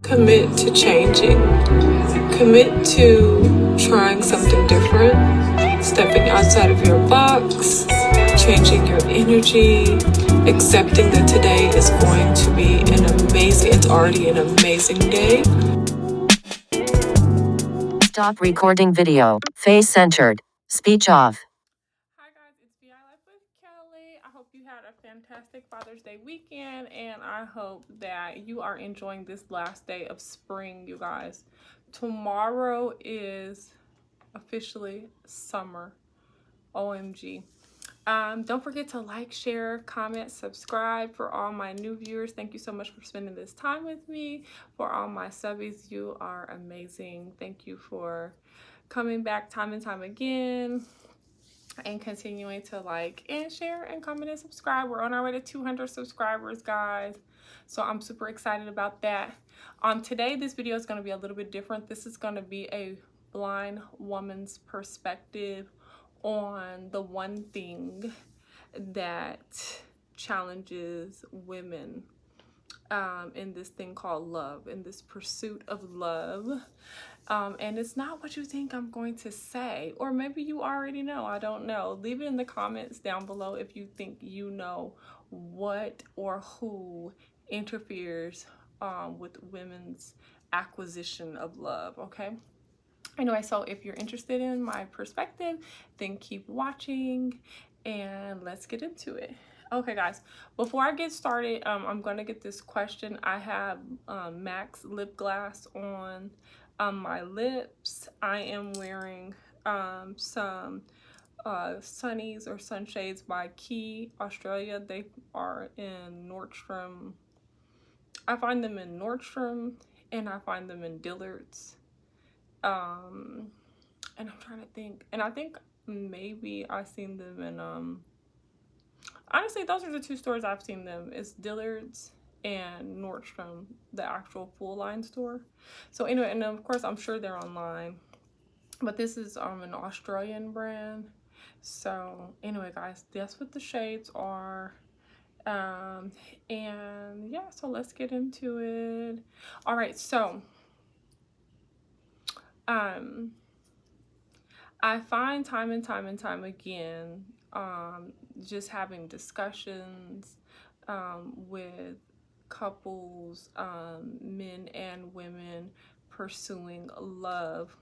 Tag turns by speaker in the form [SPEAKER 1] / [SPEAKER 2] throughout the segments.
[SPEAKER 1] Commit to changing. Commit to trying something different, stepping outside of your box, changing your energy, accepting that today is going to be it's already an amazing day.
[SPEAKER 2] Stop recording video. Face centered. Speech off.
[SPEAKER 1] Hi guys, it's VI Life with Kelly. I hope you had a fantastic Father's Day weekend, and I hope that you are enjoying this last day of spring, you guys. Tomorrow is officially summer. OMG. Don't forget to like, share, comment, subscribe. For all my new viewers, thank you so much for spending this time with me. For all my subbies, you are amazing. Thank you for coming back time and time again and continuing to like and share and comment and subscribe. We're on our way to 200 subscribers, guys. So I'm super excited about that. Today, this video is going to be a little bit different. This is going to be a blind woman's perspective on the one thing that challenges women in this thing called love, in this pursuit of love. And it's not what you think I'm going to say, or maybe you already know. I don't know. Leave it in the comments down below if you think you know what or who interferes with women's acquisition of love, okay? Anyway, so if you're interested in my perspective, then keep watching and let's get into it. Okay, guys, before I get started, I'm going to get this question. I have MAC lip gloss on my lips. I am wearing some sunnies or sunshades by Key Australia. They are in Nordstrom. I find them in Nordstrom and I find them in Dillard's. And I'm trying to think, and I think maybe I've seen them in honestly, those are the two stores I've seen them. It's Dillard's and Nordstrom, the actual full line store. So anyway, and of course I'm sure they're online, but this is an Australian brand. So anyway, guys, that's what the shades are. And yeah, so let's get into it. All right, so I find time and time again, just having discussions with couples, men and women pursuing love.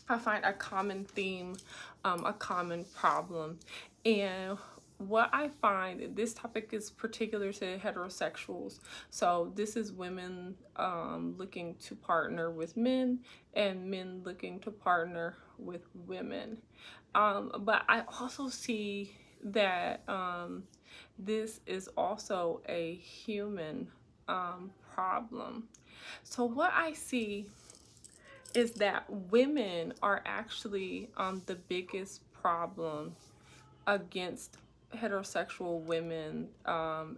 [SPEAKER 1] I find a common theme, a common problem. And what I find, this topic is particular to heterosexuals. So this is women looking to partner with men and men looking to partner with women. But I also see that this is also a human problem. So what I see is that women are actually the biggest problem against heterosexual women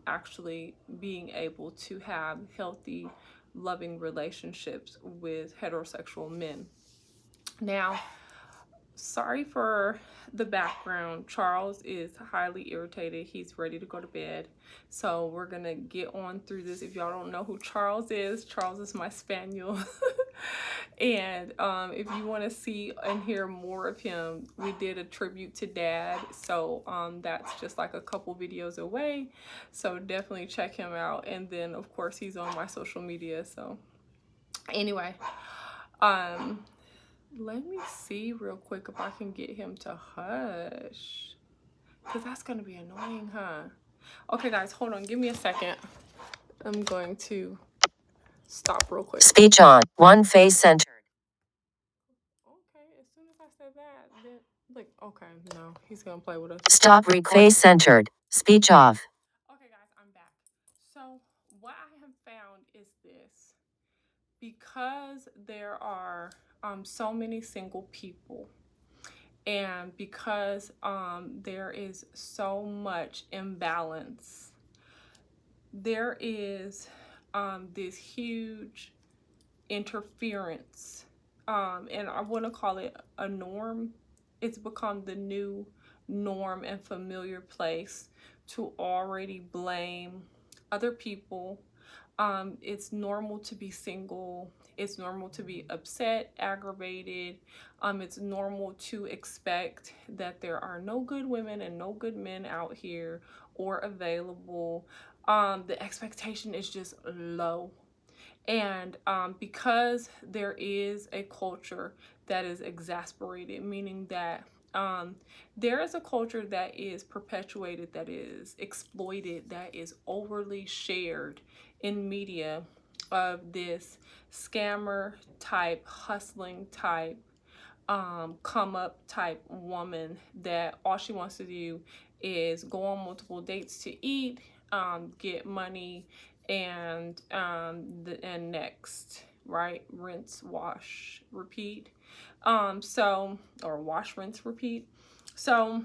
[SPEAKER 1] actually being able to have healthy, loving relationships with heterosexual men. Now, sorry for the background. Charles is highly irritated. He's ready to go to bed. So we're going to get on through this. If y'all don't know who Charles is my spaniel. And if you want to see and hear more of him, we did a tribute to Dad. So that's just like a couple videos away. So definitely check him out. And then, of course, he's on my social media. So anyway, let me see real quick if I can get him to hush. Because that's going to be annoying, huh? Okay, guys, hold on. Give me a second. I'm going to stop real quick.
[SPEAKER 2] Speech on. One face centered.
[SPEAKER 1] Okay, as soon as I said that, then, like, okay, no, he's going to play with us.
[SPEAKER 2] Stop face centered. Speech off.
[SPEAKER 1] Okay, guys, I'm back. So what I have found is this. Because there are so many single people, and because there is so much imbalance, there is this huge interference, and I want to call it a norm. It's become the new norm and familiar place to already blame other people, It's normal to be single. It's normal to be upset, aggravated. It's normal to expect that there are no good women and no good men out here or available. The expectation is just low. And because there is a culture that is exasperated, meaning that there is a culture that is perpetuated, that is exploited, that is overly shared in media, of this scammer type, hustling type, come up type woman that all she wants to do is go on multiple dates to eat, get money, and next, right? Rinse, wash, repeat. Or wash, rinse, repeat. So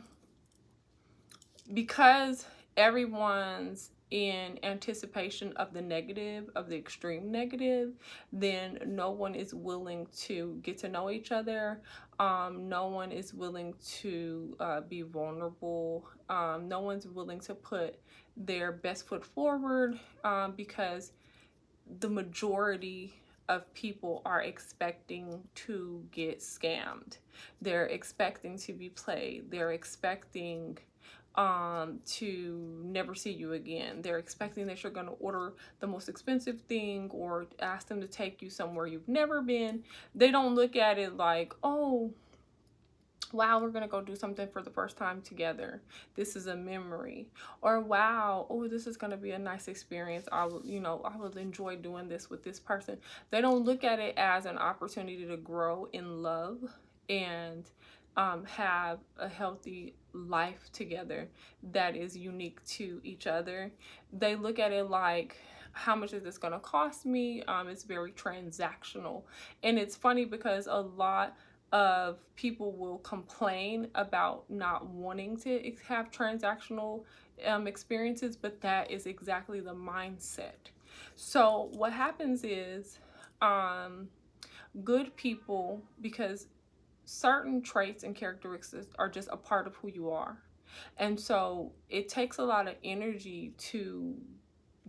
[SPEAKER 1] because everyone's in anticipation of the negative, of the extreme negative, then no one is willing to get to know each other. No one is willing to be vulnerable. No one's willing to put their best foot forward, because the majority of people are expecting to get scammed. They're expecting to be played. They're expecting to never see you again. They're expecting that you're going to order the most expensive thing or ask them to take you somewhere you've never been. They don't look at it like, oh, wow, we're going to go do something for the first time together. This is a memory. Or wow, oh, this is going to be a nice experience. I will enjoy doing this with this person. They don't look at it as an opportunity to grow in love and have a healthy life together that is unique to each other. They look at it like, how much is this going to cost me? It's very transactional. And it's funny because a lot of people will complain about not wanting to have transactional experiences, but that is exactly the mindset. So what happens is, good people, because certain traits and characteristics are just a part of who you are. And so it takes a lot of energy to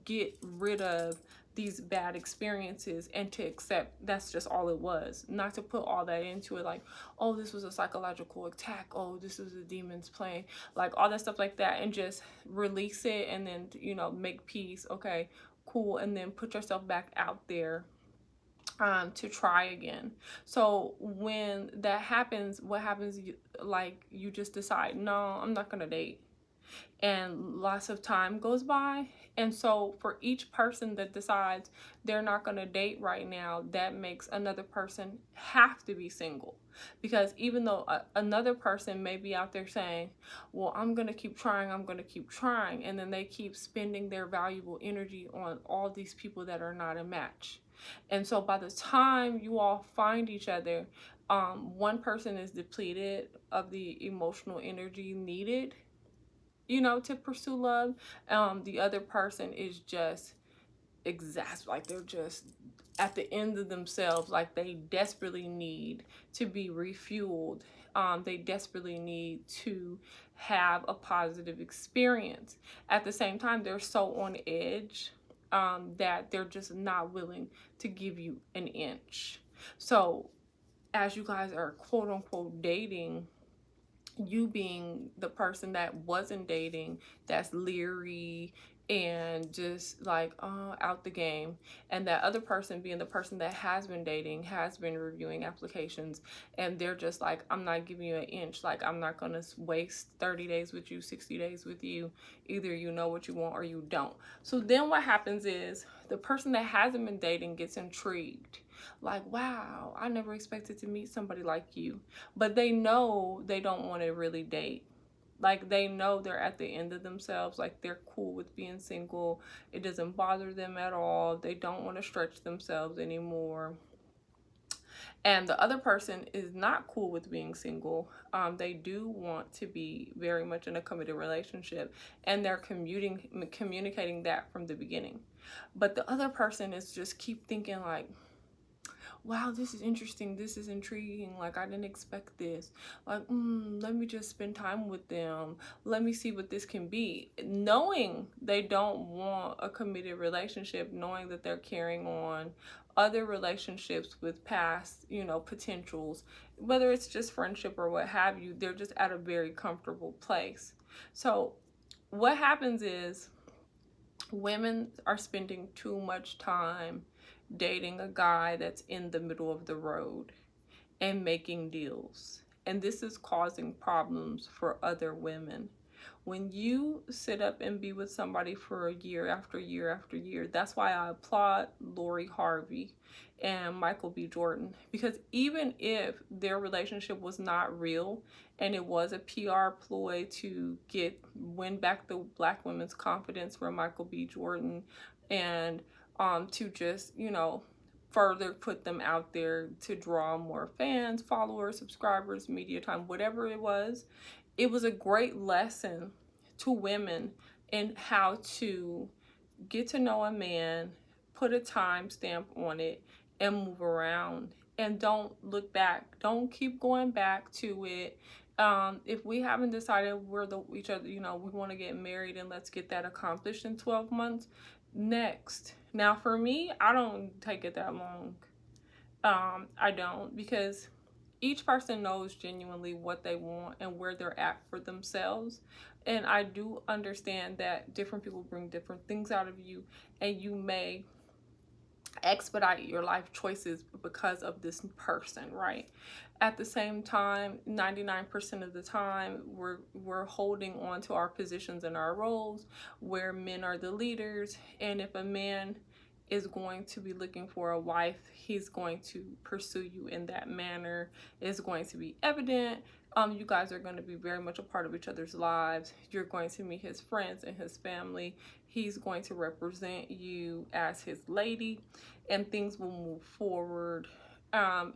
[SPEAKER 1] get rid of these bad experiences and to accept that's just all it was. Not to put all that into it like, oh, this was a psychological attack. Oh, this was the demons playing. Like all that stuff like that, and just release it and then, make peace. Okay, cool. And then put yourself back out there to try again. So when that happens, what happens, you just decide, no, I'm not gonna date, and lots of time goes by. And so for each person that decides they're not going to date right now, that makes another person have to be single, because even though another person may be out there saying, well, I'm going to keep trying, I'm going to keep trying, and then they keep spending their valuable energy on all these people that are not a match. And so by the time you all find each other, one person is depleted of the emotional energy needed, to pursue love. The other person is just like they're just at the end of themselves, like they desperately need to be refueled. They desperately need to have a positive experience. At the same time, they're so on edge that they're just not willing to give you an inch. So as you guys are quote unquote dating, you being the person that wasn't dating, that's leery and just like out the game, and that other person being the person that has been dating, has been reviewing applications, and they're just like, I'm not giving you an inch. Like, I'm not gonna waste 30 days with you, 60 days with you. Either you know what you want or you don't. So then what happens is the person that hasn't been dating gets intrigued, like, wow, I never expected to meet somebody like you. But they know they don't want to really date. Like, they know they're at the end of themselves. Like, they're cool with being single. It doesn't bother them at all. They don't want to stretch themselves anymore. And the other person is not cool with being single. They do want to be very much in a committed relationship, and they're communicating that from the beginning. But the other person is just keep thinking like, wow, this is interesting, this is intriguing, like I didn't expect this, like let me just spend time with them, let me see what this can be, knowing they don't want a committed relationship, knowing that they're carrying on other relationships with past, potentials, whether it's just friendship or what have you. They're just at a very comfortable place. So what happens is women are spending too much time dating a guy that's in the middle of the road and making deals. And this is causing problems for other women. When you sit up and be with somebody for a year after year after year, that's why I applaud Lori Harvey and Michael B. Jordan, because even if their relationship was not real and it was a PR ploy to win back the black women's confidence for Michael B. Jordan, and to just, further put them out there to draw more fans, followers, subscribers, media time, whatever it was a great lesson to women in how to get to know a man, put a time stamp on it, and move around. And don't look back. Don't keep going back to it. If we haven't decided we're each other, we want to get married, and let's get that accomplished in 12 months. Next. Now, for me, I don't take it that long. I don't, because each person knows genuinely what they want and where they're at for themselves. And I do understand that different people bring different things out of you, and you may expedite your life choices because of this person, right? At the same time, 99% of the time, we're holding on to our positions and our roles where men are the leaders. And if a man is going to be looking for a wife, he's going to pursue you in that manner. It's going to be evident. You guys are going to be very much a part of each other's lives. You're going to meet his friends and his family. He's going to represent you as his lady, and things will move forward. And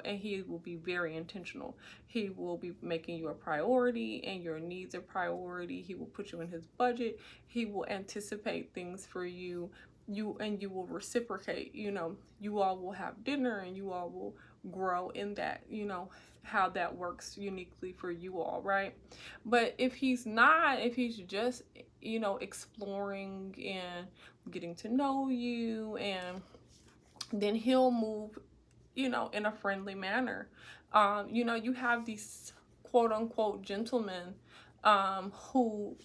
[SPEAKER 1] he will be very intentional. He will be making you a priority and your needs a priority. He will put you in his budget. He will anticipate things for you. You will reciprocate. You all will have dinner, and you all will grow in that, how that works uniquely for you all, right? But if he's just, exploring and getting to know you, and then he'll move, in a friendly manner. You have these quote unquote gentlemen, who,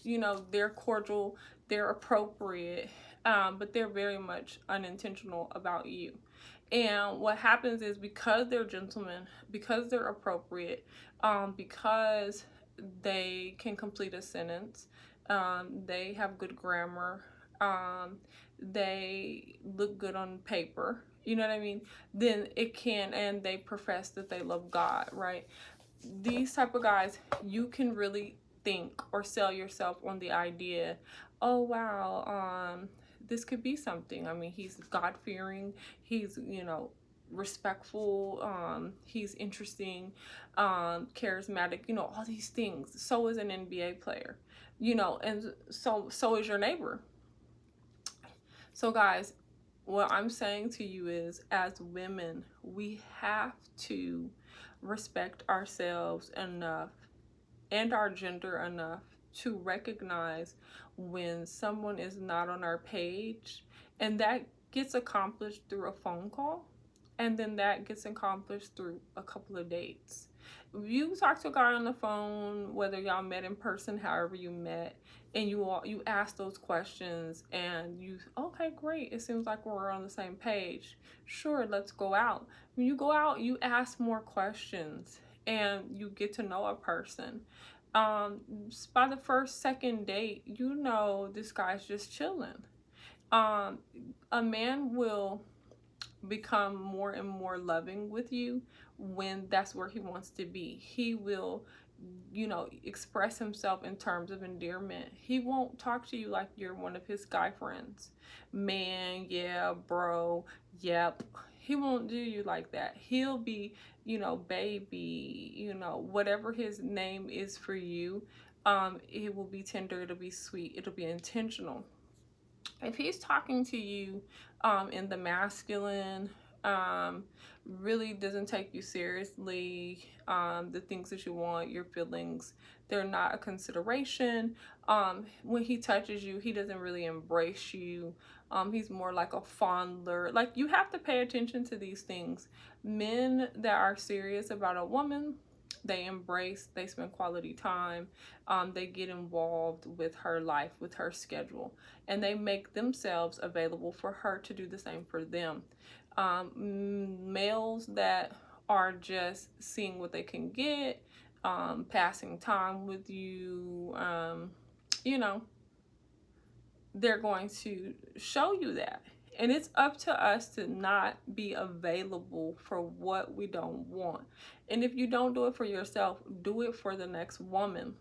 [SPEAKER 1] they're cordial, they're appropriate, but they're very much unintentional about you. And what happens is, because they're gentlemen, because they're appropriate, because they can complete a sentence, they have good grammar, they look good on paper, you know what I mean? Then and they profess that they love God, right? These type of guys, you can really think or sell yourself on the idea, oh wow, this could be something. I mean, he's God-fearing, he's, respectful, he's interesting, charismatic, all these things. So is an NBA player, and so is your neighbor. So guys, what I'm saying to you is, as women, we have to respect ourselves enough and our gender enough to recognize when someone is not on our page, and that gets accomplished through a phone call, and then that gets accomplished through a couple of dates. If you talk to a guy on the phone, whether y'all met in person, however you met, and you ask those questions, and okay, great, it seems like we're on the same page, sure, let's go out. When you go out, you ask more questions and you get to know a person. By the second date, this guy's just chilling. A man will become more and more loving with you when that's where he wants to be. He will, express himself in terms of endearment. He won't talk to you like you're one of his guy friends. Man, yeah, bro, yep. He won't do you like that. He'll be, baby, whatever his name is for you. It will be tender, it'll be sweet, it'll be intentional. If he's talking to you in the masculine, really doesn't take you seriously. The things that you want, your feelings, they're not a consideration. When he touches you, he doesn't really embrace you. He's more like a fondler. Like, you have to pay attention to these things. Men that are serious about a woman, they embrace, they spend quality time, they get involved with her life, with her schedule, and they make themselves available for her to do the same for them. Males that are just seeing what they can get, passing time with you, you know, they're going to show you that. And it's up to us to not be available for what we don't want. And if you don't do it for yourself, do it for the next woman.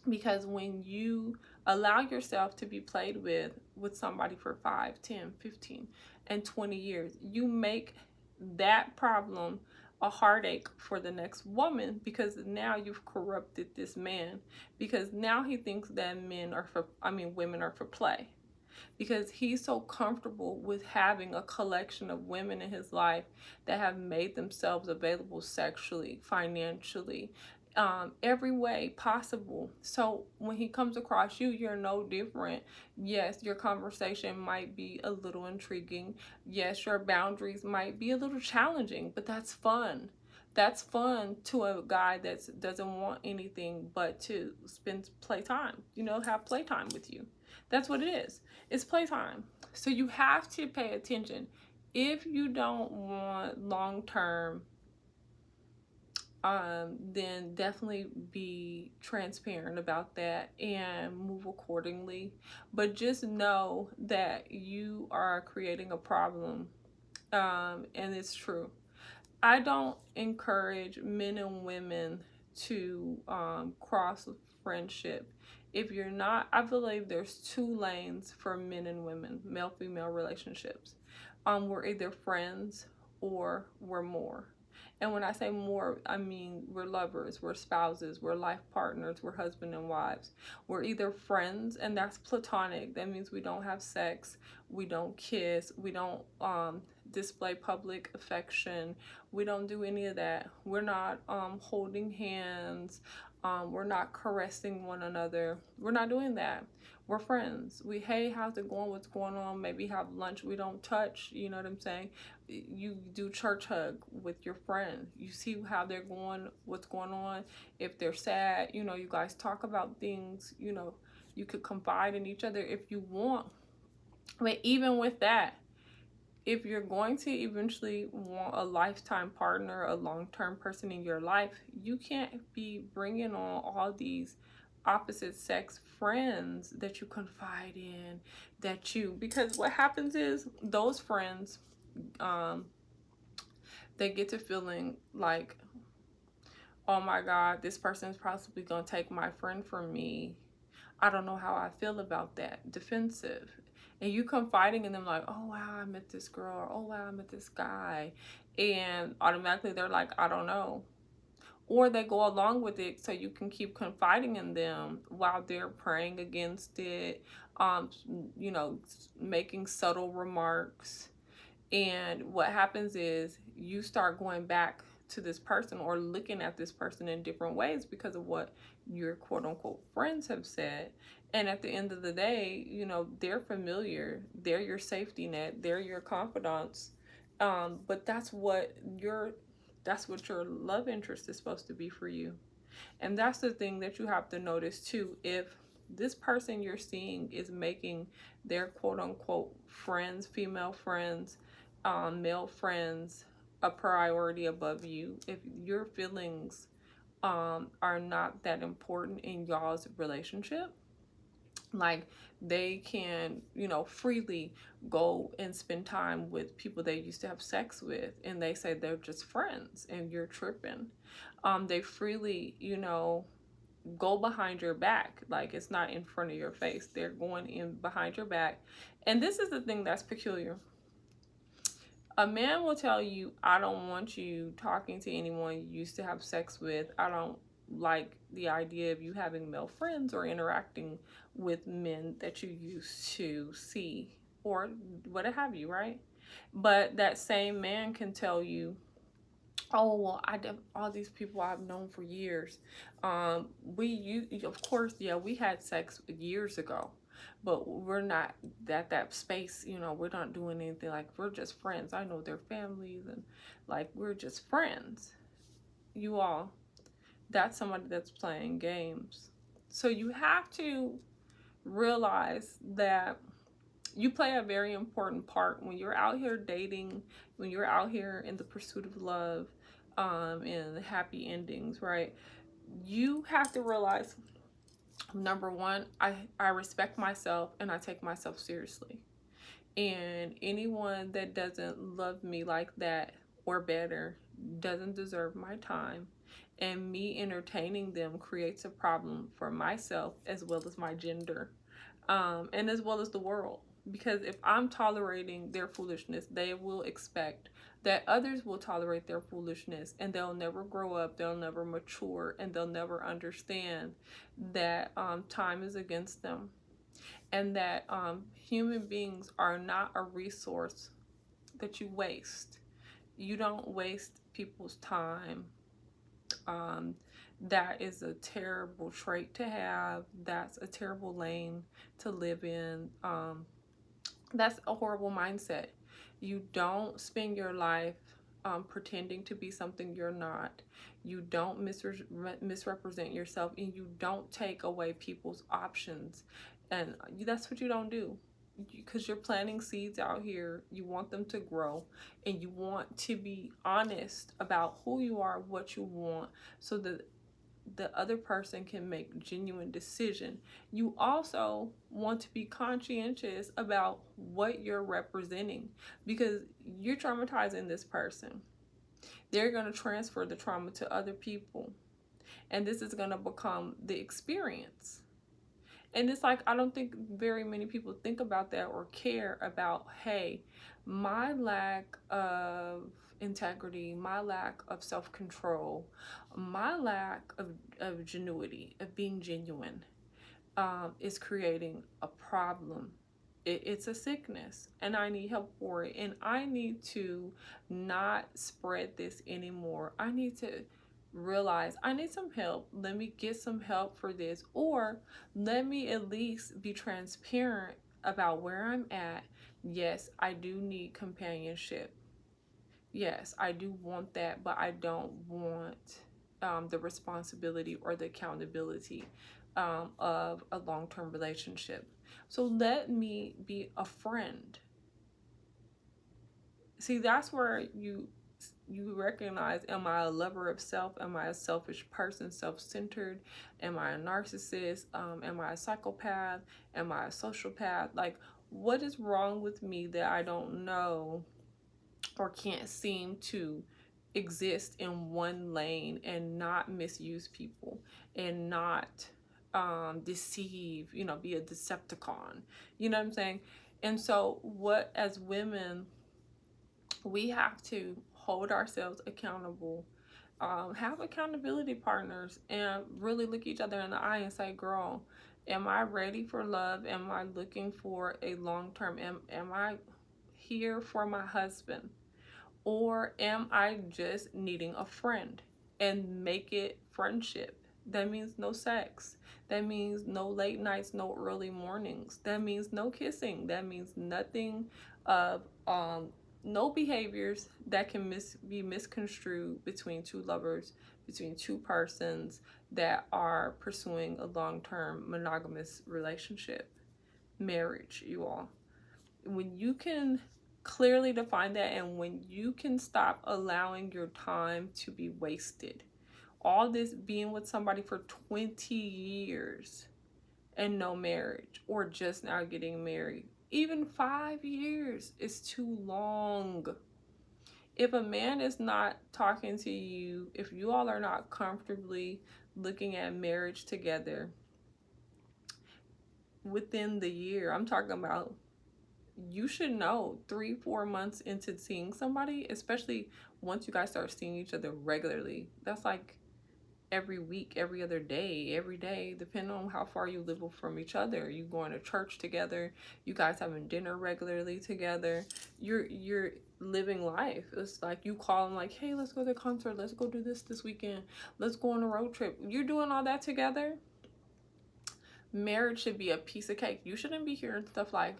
[SPEAKER 1] Because when you allow yourself to be played with somebody for 5, 10, 15, and 20 years, you make that problem a heartache for the next woman, because now you've corrupted this man, because now he thinks that women are for play, because he's so comfortable with having a collection of women in his life that have made themselves available sexually, financially, every way possible. So when he comes across you, you're no different. Yes, your conversation might be a little intriguing. Yes, your boundaries might be a little challenging, but that's fun. That's fun to a guy that doesn't want anything but to spend playtime, have playtime with you. That's what it is. It's playtime. So you have to pay attention. If you don't want long-term, then definitely be transparent about that and move accordingly. But just know that you are creating a problem, and it's true. I don't encourage men and women to cross friendship. If you're not, I believe there's 2 lanes for men and women, male-female relationships. We're either friends or we're more. And when I say more, I mean we're lovers, we're spouses, we're life partners, we're husband and wives. We're either friends, and that's platonic. That means we don't have sex, we don't kiss, we don't display public affection, we don't do any of that. We're not holding hands, we're not caressing one another. We're not doing that. We're friends. Hey, how's it going? What's going on? Maybe have lunch. We don't touch, you know what I'm saying? You do church hug with your friend. You see how they're going, what's going on. If they're sad, you guys talk about things, you could confide in each other if you want. But even with that, if you're going to eventually want a lifetime partner, a long-term person in your life, you can't be bringing on all these opposite sex friends that you confide in, because what happens is those friends, they get to feeling like, oh my God, this person is possibly going to take my friend from me. I don't know how I feel about that. Defensive. And you confiding in them like, oh wow, I met this girl, or oh wow, I met this guy. And automatically they're like, I don't know. Or they go along with it so you can keep confiding in them while they're praying against it, making subtle remarks. And what happens is you start going back to this person or looking at this person in different ways because of what your quote unquote friends have said. And at the end of the day, they're familiar, they're your safety net, they're your confidants. But that's what your love interest is supposed to be for you. And that's the thing that you have to notice too. If this person you're seeing is making their quote unquote friends, female friends, male friends, a priority above you, if your feelings are not that important in y'all's relationship, like they can, freely go and spend time with people they used to have sex with, and they say they're just friends, and you're tripping. They freely, go behind your back, like it's not in front of your face. They're going in behind your back. And this is the thing that's peculiar. A man will tell you, I don't want you talking to anyone you used to have sex with. I don't like the idea of you having male friends or interacting with men that you used to see or what have you, right? But that same man can tell you, oh well, all these people I've known for years. Of course, yeah, we had sex years ago, but we're not that space. We're not doing anything. Like, we're just friends. I know their families, and like, we're just friends. You all, that's somebody that's playing games. So you have to realize that you play a very important part when you're out here dating, when you're out here in the pursuit of love, and happy endings, right? You have to realize, number one, I respect myself and I take myself seriously. And anyone that doesn't love me like that or better doesn't deserve my time. And me entertaining them creates a problem for myself as well as my gender, and as well as the world. Because if I'm tolerating their foolishness, they will expect that others will tolerate their foolishness, and they'll never grow up, they'll never mature, and they'll never understand that time is against them, and that human beings are not a resource that you waste. You don't waste people's time. That is a terrible trait to have. That's a terrible lane to live in. That's a horrible mindset. You don't spend your life pretending to be something you're not. You don't misrepresent yourself, and you don't take away people's options. And that's what you don't do, because you're planting seeds out here. You want them to grow, and you want to be honest about who you are, what you want, so that the other person can make genuine decision. You also want to be conscientious about what you're representing, because you're traumatizing this person. They're going to transfer the trauma to other people, and this is going to become the experience. And it's like, I don't think very many people think about that or care about, hey, my lack of integrity, my lack of self-control, my lack of genuity, of being genuine, is creating a problem. It's a sickness, and I need help for it. And I need to not spread this anymore. I need to realize I need some help. Let me get some help for this, or let me at least be transparent about where I'm at. Yes, I do need companionship. Yes, I do want that, but I don't want the responsibility or the accountability of a long-term relationship. So let me be a friend. See, that's where you recognize, am I a lover of self? Am I a selfish person, self-centered? Am I a narcissist? Am I a psychopath? Am I a sociopath? Like, what is wrong with me that I don't know or can't seem to exist in one lane and not misuse people and not deceive, be a Decepticon? You know what I'm saying? And so what, as women, we have to hold ourselves accountable, have accountability partners, and really look each other in the eye and say, girl, am I ready for love? Am I looking for a long-term? Am I here for my husband? Or am I just needing a friend? And make it friendship. That means no sex. That means no late nights, no early mornings. That means no kissing. That means nothing of no behaviors that can be misconstrued between two lovers, between two persons that are pursuing a long-term monogamous relationship, marriage, you all. When you can clearly define that, and when you can stop allowing your time to be wasted, all this being with somebody for 20 years and no marriage, or just now getting married, even 5 years is too long. If a man is not talking to you, if you all are not comfortably looking at marriage together within the year, I'm talking about, you should know 3-4 months into seeing somebody, especially once you guys start seeing each other regularly. That's like every week, every other day, every day, depending on how far you live from each other. You going to church together, you guys having dinner regularly together, you're living life. It's like you call them like, hey, let's go to the concert, let's go do this weekend, let's go on a road trip. You're doing all that together. Marriage should be a piece of cake. You shouldn't be hearing stuff like,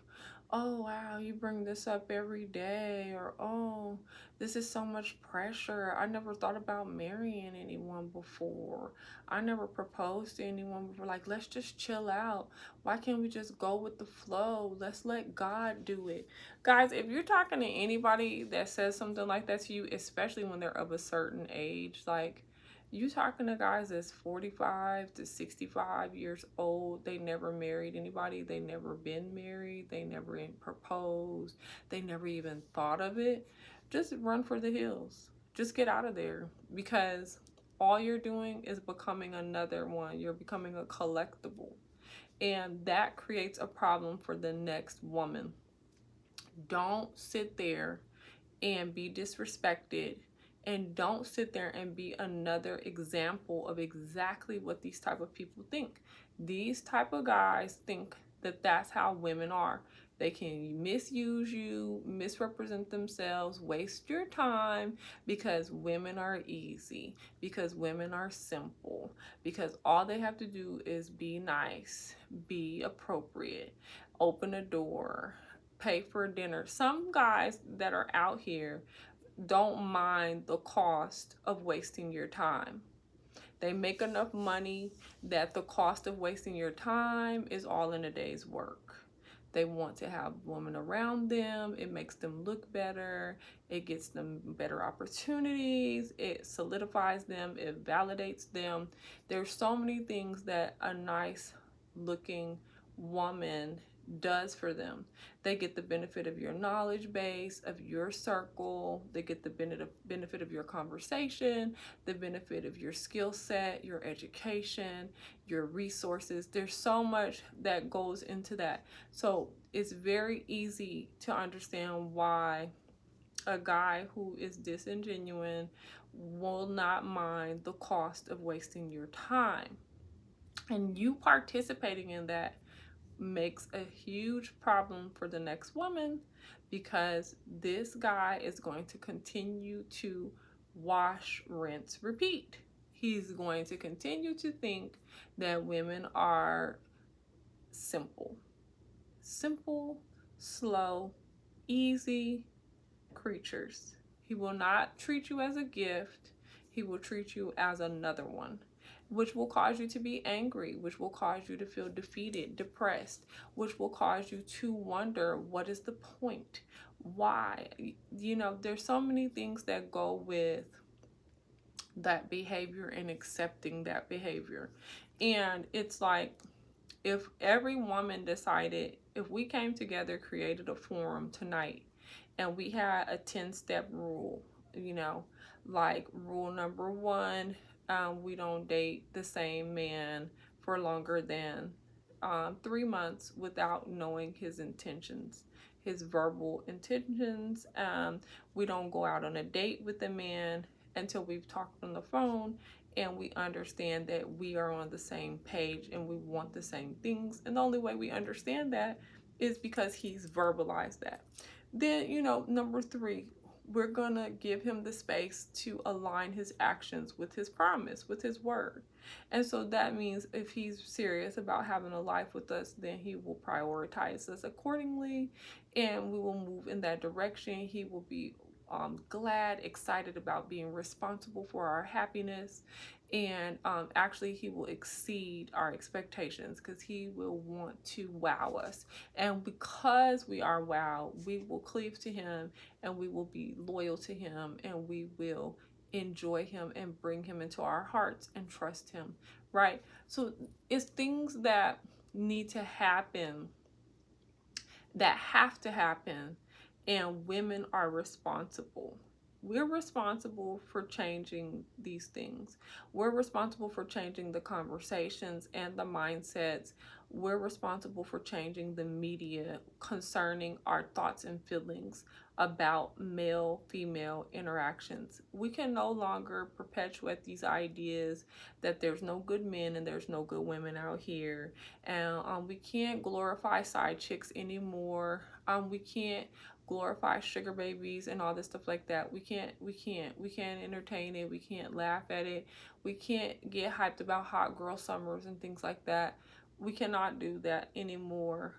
[SPEAKER 1] oh wow, you bring this up every day, or oh, this is so much pressure. I never thought about marrying anyone before. I never proposed to anyone before. Like, let's just chill out. Why can't we just go with the flow? Let's let God do it. Guys, if you're talking to anybody that says something like that to you, especially when they're of a certain age, like, you talking to guys that's 45 to 65 years old. They never married anybody. They never been married. They never proposed. They never even thought of it. Just run for the hills. Just get out of there, because all you're doing is becoming another one. You're becoming a collectible. And that creates a problem for the next woman. Don't sit there and be disrespected, and don't sit there and be another example of exactly what these type of people think. These type of guys think that that's how women are. They can misuse you, misrepresent themselves, waste your time, because women are easy, because women are simple, because all they have to do is be nice, be appropriate, open a door, pay for dinner. Some guys that are out here don't mind the cost of wasting your time. They make enough money that the cost of wasting your time is all in a day's work. They want to have women around them. It makes them look better. It gets them better opportunities. It solidifies them. It validates them. There's so many things that a nice looking woman does for them. They get the benefit of your knowledge base, of your circle. They get the benefit of your conversation, the benefit of your skill set, your education, your resources. There's so much that goes into that. So it's very easy to understand why a guy who is disingenuous will not mind the cost of wasting your time. And you participating in that makes a huge problem for the next woman, because this guy is going to continue to wash, rinse, repeat. He's going to continue to think that women are simple, slow, easy creatures. He will not treat you as a gift. He will treat you as another one, which will cause you to be angry, which will cause you to feel defeated, depressed, which will cause you to wonder, what is the point? Why? You know, there's so many things that go with that behavior and accepting that behavior. And it's like, if every woman decided, if we came together, created a forum tonight, and we had a 10-step rule, you know, like rule number 1, we don't date the same man for longer than 3 months without knowing his intentions, his verbal intentions. We don't go out on a date with a man until we've talked on the phone and we understand that we are on the same page and we want the same things. And the only way we understand that is because he's verbalized that. Then, you know, number 3, we're gonna give him the space to align his actions with his promise, with his word. And so that means if he's serious about having a life with us, then he will prioritize us accordingly, and we will move in that direction. He will be glad, excited about being responsible for our happiness, and actually he will exceed our expectations, because he will want to wow us. And because we are wow, we will cleave to him, and we will be loyal to him, and we will enjoy him and bring him into our hearts and trust him, right? So it's things that need to happen, that have to happen, and women are responsible. We're responsible for changing these things. We're responsible for changing the conversations and the mindsets. We're responsible for changing the media concerning our thoughts and feelings about male-female interactions. We can no longer perpetuate these ideas that there's no good men and there's no good women out here. And we can't glorify side chicks anymore. We can't glorify sugar babies and all this stuff like that. We can't entertain it. We can't laugh at it. We can't get hyped about hot girl summers and things like that. We cannot do that anymore.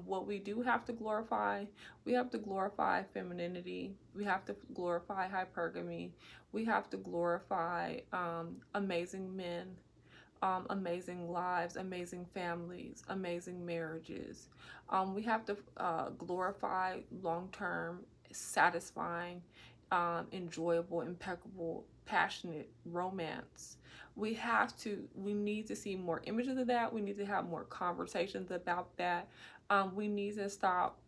[SPEAKER 1] What we do have to glorify, we have to glorify femininity. We have to glorify hypergamy. We have to glorify amazing men, amazing lives, amazing families, amazing marriages. We have to glorify long-term, satisfying, enjoyable, impeccable, passionate romance. We need to see more images of that. We need to have more conversations about that. We need to stop,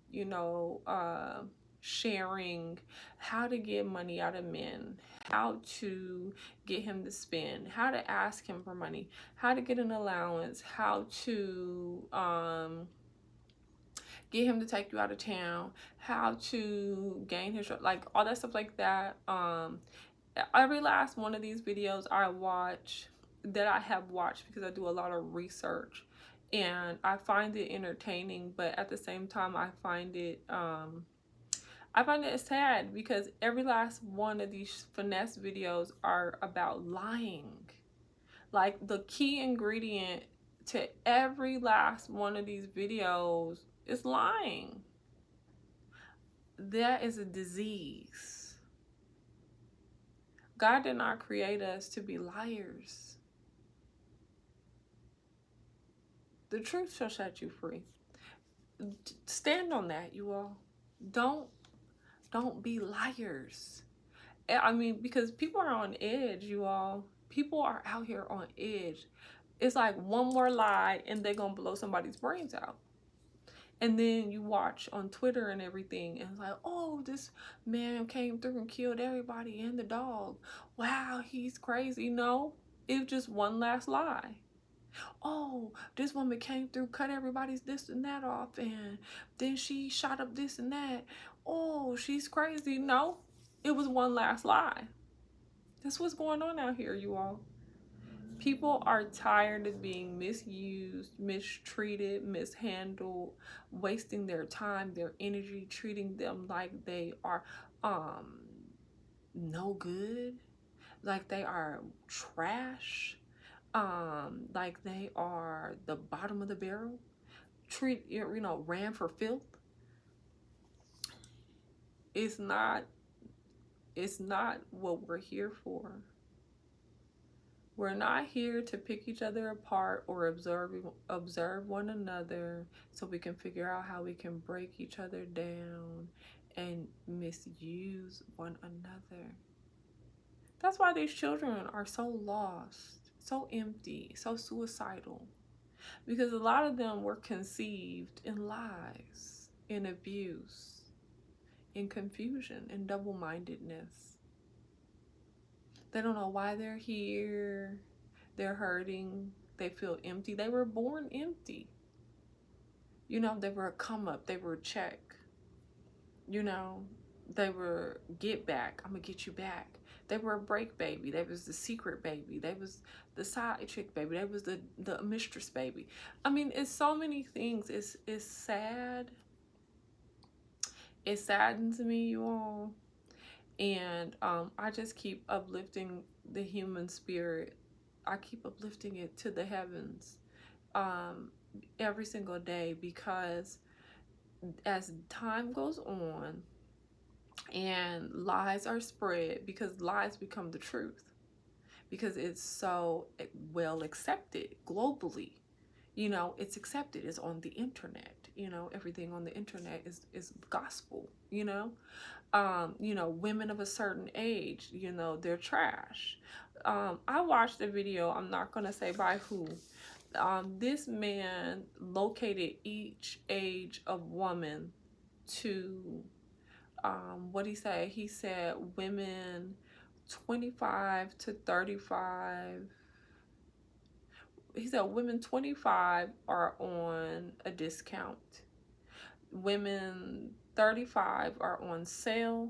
[SPEAKER 1] sharing how to get money out of men, how to get him to spend, how to ask him for money, how to get an allowance, how to get him to take you out of town, how to gain his, like all that stuff like that. Every last one of these videos I have watched because I do a lot of research and I find it entertaining, but at the same time I find it sad because every last one of these finesse videos are about lying. Like the key ingredient to every last one of these videos is lying. That is a disease. God did not create us to be liars. The truth shall set you free. Stand on that, you all. Don't be liars. I mean, because people are on edge, you all. People are out here on edge. It's like one more lie and they're gonna blow somebody's brains out. And then you watch on Twitter and everything, and it's like, oh, this man came through and killed everybody and the dog. Wow, he's crazy. No, it was just one last lie. Oh, this woman came through, cut everybody's this and that off, and then she shot up this and that. Oh, she's crazy. No, it was one last lie. That's what's going on out here, you all. People are tired of being misused, mistreated, mishandled, wasting their time, their energy, treating them like they are no good, like they are trash, like they are the bottom of the barrel, ran for filth. It's not what we're here for. We're not here to pick each other apart or observe one another so we can figure out how we can break each other down and misuse one another. That's why these children are so lost, so empty, so suicidal. Because a lot of them were conceived in lies, in abuse, in confusion, in double-mindedness. They don't know why they're here. They're hurting. They feel empty. They were born empty. They were a come up. They were a check. They were get back. I'm going to get you back. They were a break baby. They was the secret baby. They was the side chick baby. They was the mistress baby. I mean, it's so many things. It's sad. It saddens me, you all. And I just keep uplifting the human spirit. I keep uplifting it to the heavens every single day, because as time goes on and lies are spread, because lies become the truth, because it's so well accepted globally. It's accepted. It's on the internet. Everything on the internet is gospel. Women of a certain age, they're trash. I watched a video, I'm not going to say by who. This man located each age of woman to what he say? He said women 25 to 35. He said women 25 are on a discount. Women 35 are on sale.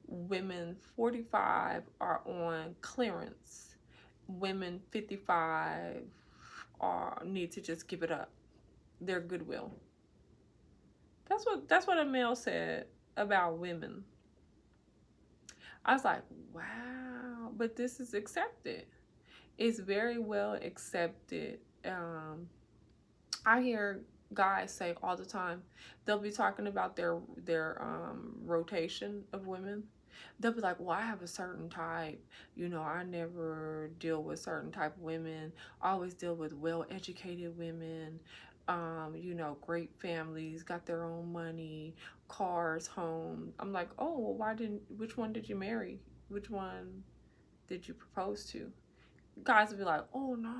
[SPEAKER 1] Women 45 are on clearance. Women 55 need to just give it up. They're Goodwill. That's what a male said about women. I was like, wow, but this is accepted. It's very well accepted. I hear guys say all the time, they'll be talking about their rotation of women. They'll be like, well, I have a certain type, I never deal with certain type of women. I always deal with well-educated women, great families, got their own money, cars, home. I'm like, oh, well, which one did you marry? Which one did you propose to? Guys will be like, oh no,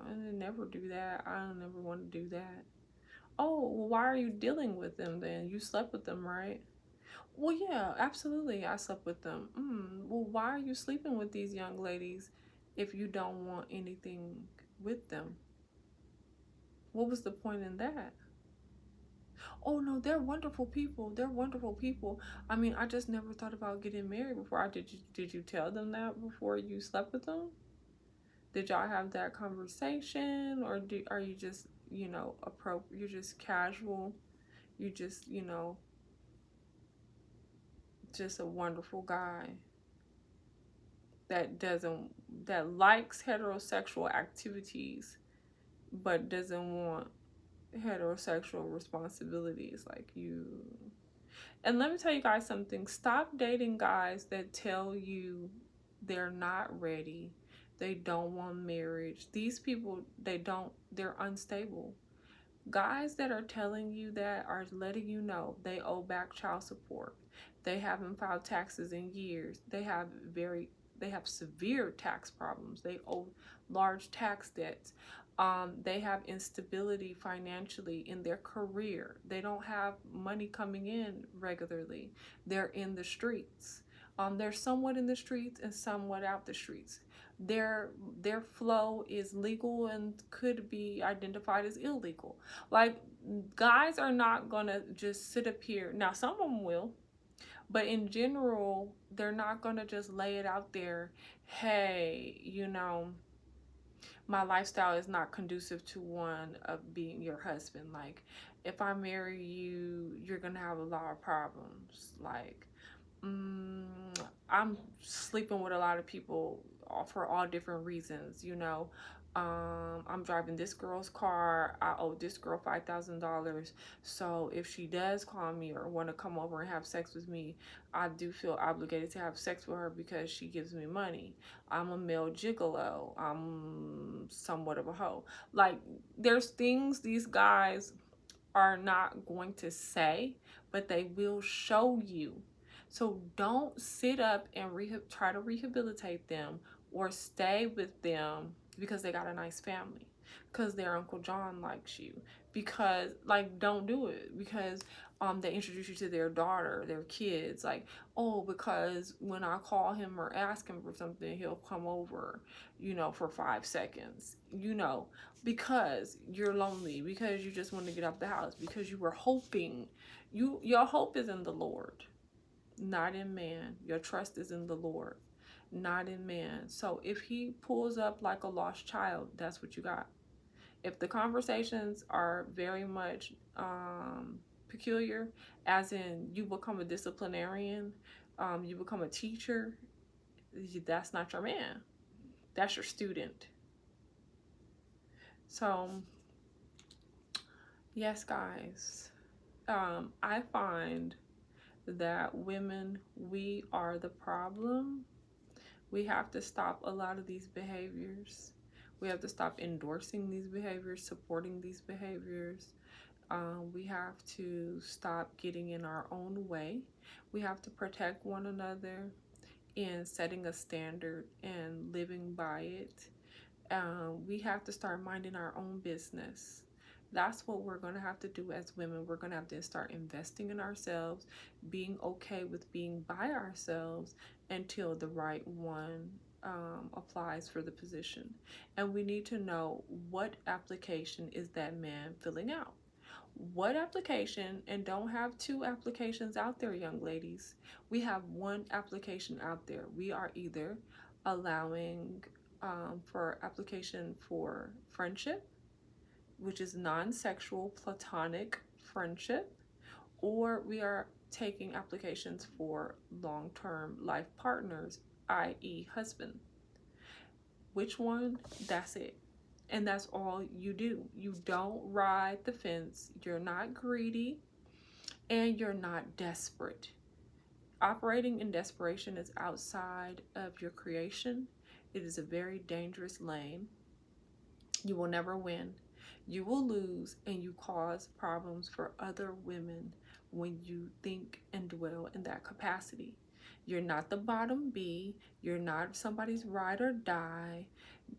[SPEAKER 1] I never do that. I don't never want to do that. Oh, well, why are you dealing with them then? You slept with them, right? Well, yeah, absolutely. I slept with them. Well, why are you sleeping with these young ladies if you don't want anything with them? What was the point in that? Oh no, they're wonderful people. They're wonderful people. I mean, I just never thought about getting married before. Did you tell them that before you slept with them? Did y'all have that conversation, or are you just, you're just casual? You just, just a wonderful guy that likes heterosexual activities but doesn't want heterosexual responsibilities like you. And let me tell you guys something. Stop dating guys that tell you they're not ready. They don't want marriage. These people, they're unstable. Guys that are telling you that are letting you know they owe back child support. They haven't filed taxes in years. They have severe tax problems. They owe large tax debts. They have instability financially in their career. They don't have money coming in regularly. They're in the streets. They're somewhat in the streets and somewhat out the streets. Their flow is legal and could be identified as illegal. Like, guys are not gonna just sit up here. Now, some of them will, but in general, they're not gonna just lay it out there. Hey, my lifestyle is not conducive to one of being your husband. Like, if I marry you, you're gonna have a lot of problems. Like, I'm sleeping with a lot of people for all different reasons. I'm driving this girl's car. I owe this girl $5,000. So if she does call me or want to come over and have sex with me, I do feel obligated to have sex with her because she gives me money. I'm a male gigolo. I'm somewhat of a hoe. Like, there's things these guys are not going to say, but they will show you. So don't sit up and try to rehabilitate them or stay with them because they got a nice family, because their Uncle John likes you, because, like, don't do it because they introduce you to their daughter, their kids, like, oh, because when I call him or ask him for something, he'll come over, for 5 seconds, because you're lonely, because you just want to get out the house, because you were hoping. Your hope is in the Lord, not in man. Your trust is in the Lord, not in man. So if he pulls up like a lost child, that's what you got. If the conversations are very much peculiar, as in you become a disciplinarian, you become a teacher, that's not your man. That's your student. So, yes, guys, I find that women, we are the problem. We have to stop a lot of these behaviors. We have to stop endorsing these behaviors, supporting these behaviors. We have to stop getting in our own way. We have to protect one another in setting a standard and living by it. We have to start minding our own business. That's what we're going to have to do as women. We're going to have to start investing in ourselves, being okay with being by ourselves until the right one applies for the position. And we need to know, what application is that man filling out? What application? And don't have two applications out there, young ladies. We have one application out there. We are either allowing for application for friendship, which is non-sexual platonic friendship, or we are taking applications for long-term life partners, i.e. husband. Which one? That's it. And that's all you do. You don't ride the fence. You're not greedy, and you're not desperate. Operating in desperation is outside of your creation. It is a very dangerous lane. You will never win. You will lose, and you cause problems for other women when you think and dwell in that capacity. You're not the bottom B. You're not somebody's ride or die.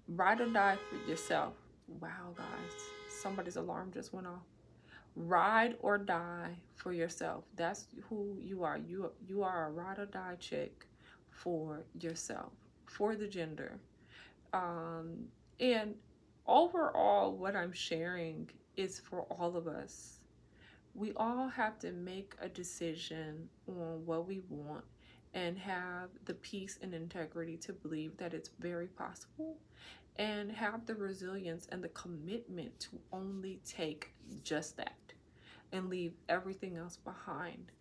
[SPEAKER 1] Ride or die for yourself. Wow, guys, somebody's alarm just went off. Ride or die for yourself. That's who you are. You are a ride or die chick for yourself, for the gender. And overall, what I'm sharing is for all of us. We all have to make a decision on what we want and have the peace and integrity to believe that it's very possible, and have the resilience and the commitment to only take just that and leave everything else behind.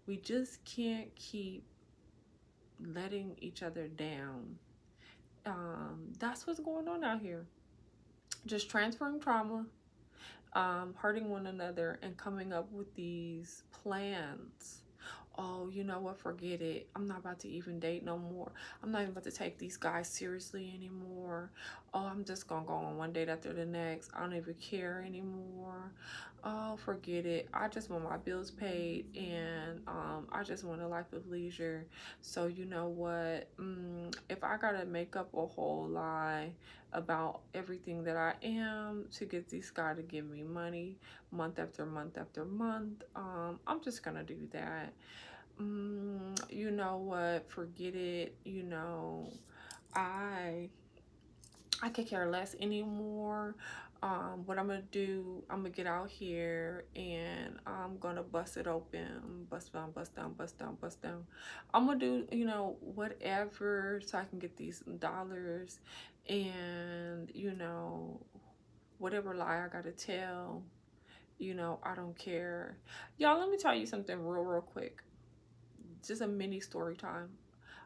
[SPEAKER 1] We just can't keep letting each other down. That's what's going on out here. Just transferring trauma, hurting one another, and coming up with these plans. Oh, you know what, forget it. I'm not about to even date no more. I'm not even about to take these guys seriously anymore. Oh, I'm just gonna go on one date after the next. I don't even care anymore. Oh, forget it. I just want my bills paid, and I just want a life of leisure. So you know what? If I gotta make up a whole lie about everything that I am to get this guy to give me money month after month after month, I'm just gonna do that. You know what, forget it. You know, I could care less anymore. What I'm gonna do, I'm gonna get out here and I'm gonna bust it open, bust down, bust down, bust down, bust down. I'm gonna do, you know, whatever so I can get these dollars, and you know, whatever lie I gotta tell, you know, I don't care. Y'all, let me tell you something real quick. Just a mini story time.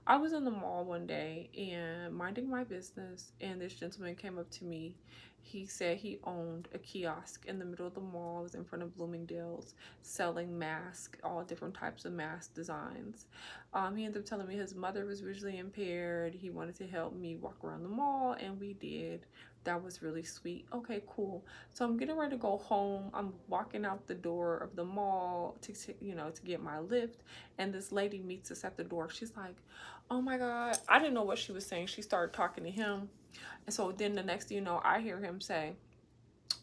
[SPEAKER 1] I was in the mall one day and minding my business, and this gentleman came up to me. He said he owned a kiosk in the middle of the mall. It was in front of Bloomingdale's, selling masks, all different types of mask designs. He ended up telling me his mother was visually impaired. He wanted to help me walk around the mall, and we did. That was really sweet. Okay, cool. So I'm getting ready to go home. I'm walking out the door of the mall to get my lift, and this lady meets us at the door. She's like, oh my God. I didn't know what she was saying. She started talking to him. And so then the next thing you know, I hear him say,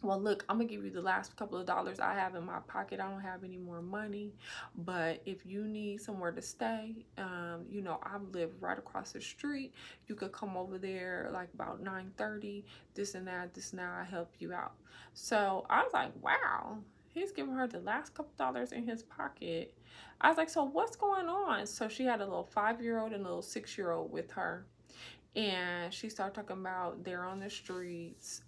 [SPEAKER 1] well, look, I'm gonna give you the last couple of dollars I have in my pocket. I don't have any more money, but if you need somewhere to stay, you know, I live right across the street. You could come over there like about 9:30, this and that, I help you out. So I was like, wow, he's giving her the last couple dollars in his pocket. I was like, so what's going on? So she had a little 5-year-old and a little 6-year-old with her. And she started talking about they're on the streets.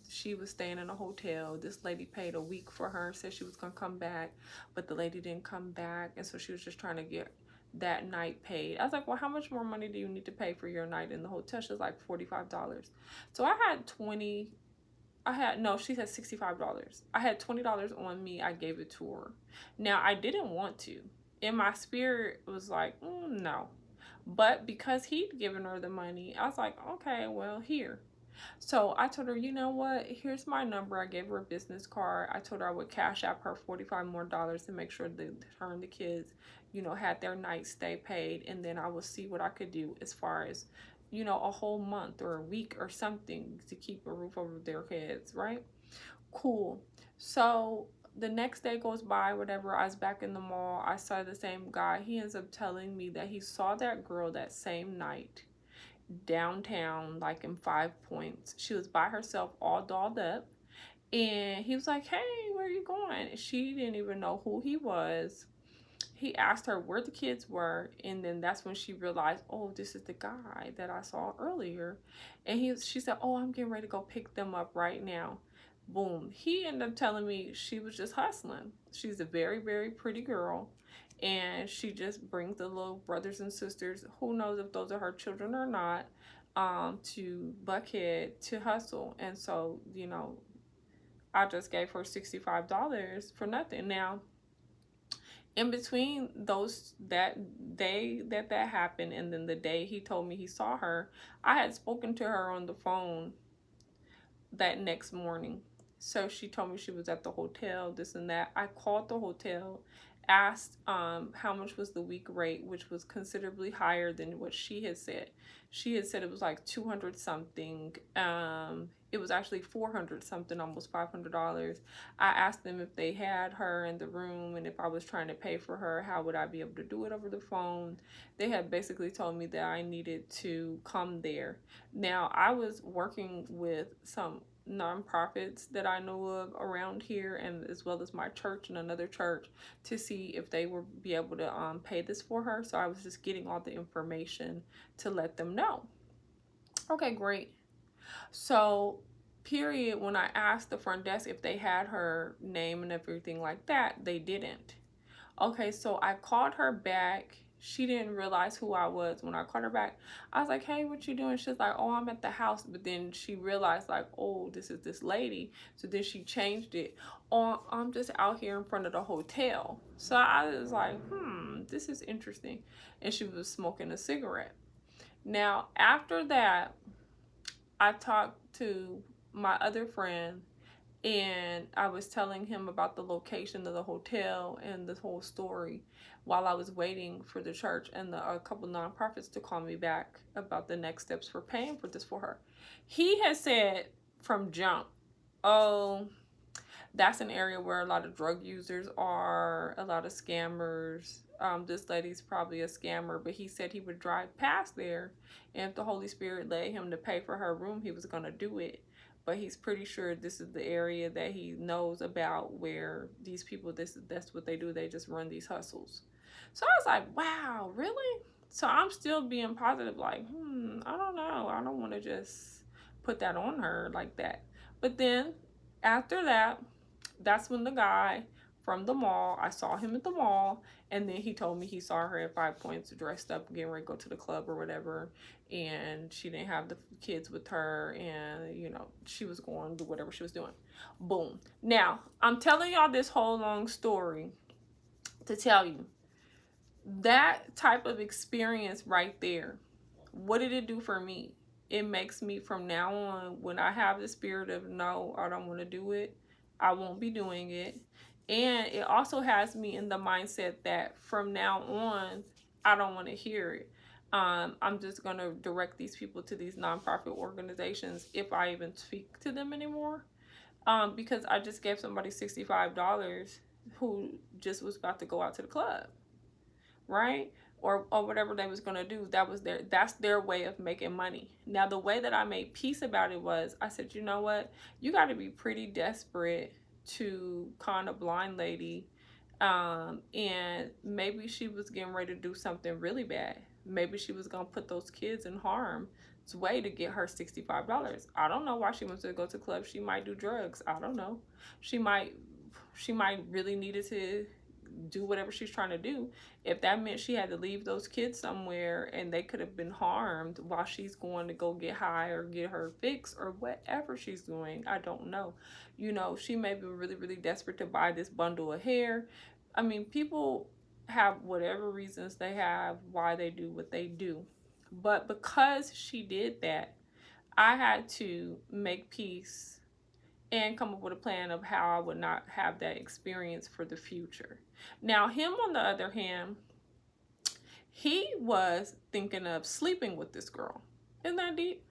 [SPEAKER 1] She was staying in a hotel. This lady paid a week for her, said she was gonna come back, but the lady didn't come back, and so she was just trying to get that night paid. I was like, well, how much more money do you need to pay for your night in the hotel? She was like $45. So I had she said $65. I had $20 on me. I gave it to her. Now, I didn't want to. In my spirit, it was like, no. But because he'd given her the money, I was like, okay, well, here. So I told her, you know what? Here's my number. I gave her a business card. I told her I would cash out her $45 more to make sure that her and the kids, you know, had their night stay paid. And then I would see what I could do as far as, you know, a whole month or a week or something to keep a roof over their heads, right? Cool. So the next day goes by, whatever. I was back in the mall. I saw the same guy. He ends up telling me that he saw that girl that same night downtown, like in Five Points. She was by herself, all dolled up. And he was like, hey, where are you going? She didn't even know who he was. He asked her where the kids were, and then that's when she realized, oh, this is the guy that I saw earlier. And she said, oh, I'm getting ready to go pick them up right now. Boom. He ended up telling me she was just hustling. She's a very, very pretty girl, and she just brings the little brothers and sisters, who knows if those are her children or not, to Buckhead to hustle. And so, you know, I just gave her $65 for nothing. Now, in between those, that day that happened and then the day he told me he saw her, I had spoken to her on the phone that next morning. So she told me she was at the hotel, this and that. I called the hotel, asked how much was the week rate, which was considerably higher than what she had said. She had said it was like 200 something. It was actually 400 something, almost $500. I asked them if they had her in the room, and if I was trying to pay for her, how would I be able to do it over the phone. They had basically told me that I needed to come there. Now, I was working with some nonprofits that I know of around here, and as well as my church and another church, to see if they would be able to pay this for her. So I was just getting all the information to let them know. Okay, great. So period, when I asked the front desk if they had her name and everything like that, they didn't. Okay, so I called her back. She didn't realize who I was. When I called her back, I was like, hey, what you doing? She's like, oh, I'm at the house. But then she realized, like, oh, this is this lady. So then she changed it. Oh, I'm just out here in front of the hotel. So I was like, this is interesting. And she was smoking a cigarette. Now, after that, I talked to my other friend, and I was telling him about the location of the hotel and the whole story while I was waiting for the church and a couple nonprofits to call me back about the next steps for paying for this for her. He has said from jump, oh, that's an area where a lot of drug users are, a lot of scammers. This lady's probably a scammer, but he said he would drive past there, and if the Holy Spirit led him to pay for her room, he was going to do it. But he's pretty sure this is the area that he knows about where these people, that's what they do. They just run these hustles. So I was like, wow, really? So I'm still being positive, like, I don't know. I don't want to just put that on her like that. But then after that, that's when the guy from the mall, I saw him at the mall, and then he told me he saw her at Five Points dressed up, getting ready to go to the club or whatever, and she didn't have the kids with her, and, you know, she was going to do whatever she was doing. Boom. Now, I'm telling y'all this whole long story to tell you, that type of experience right there, what did it do for me? It makes me, from now on, when I have the spirit of no, I don't want to do it, I won't be doing it. And it also has me in the mindset that from now on, I don't want to hear it. I'm just going to direct these people to these nonprofit organizations if I even speak to them anymore. Because I just gave somebody $65 who just was about to go out to the club, right? Or whatever they was gonna do. That's their way of making money. Now, the way that I made peace about it was, I said, you know what, you got to be pretty desperate to con a blind lady, and maybe she was getting ready to do something really bad. Maybe she was gonna put those kids in harm's way to get her $65. I don't know why she wants to go to clubs. She might do drugs. I don't know. She might really needed to do whatever she's trying to do. If that meant she had to leave those kids somewhere and they could have been harmed while she's going to go get high or get her fix or whatever she's doing, I don't know. You know, she may be really, really desperate to buy this bundle of hair. I mean, people have whatever reasons they have why they do what they do. But because she did that, I had to make peace and come up with a plan of how I would not have that experience for the future. Now, him, on the other hand, he was thinking of sleeping with this girl. Isn't that deep?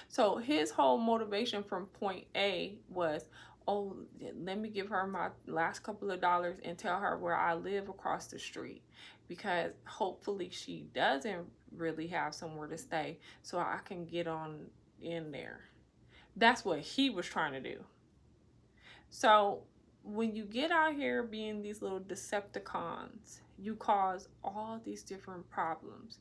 [SPEAKER 1] So his whole motivation from point A was, oh, let me give her my last couple of dollars and tell her where I live across the street, because hopefully she doesn't really have somewhere to stay, so I can get on in there. That's what he was trying to do. So when you get out here being these little Decepticons, you cause all these different problems.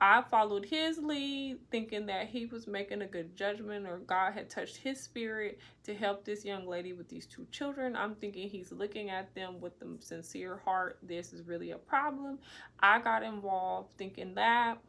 [SPEAKER 1] I followed his lead, thinking that he was making a good judgment, or God had touched his spirit to help this young lady with these 2 children. I'm thinking he's looking at them with the sincere heart. This is really a problem. I got involved thinking that.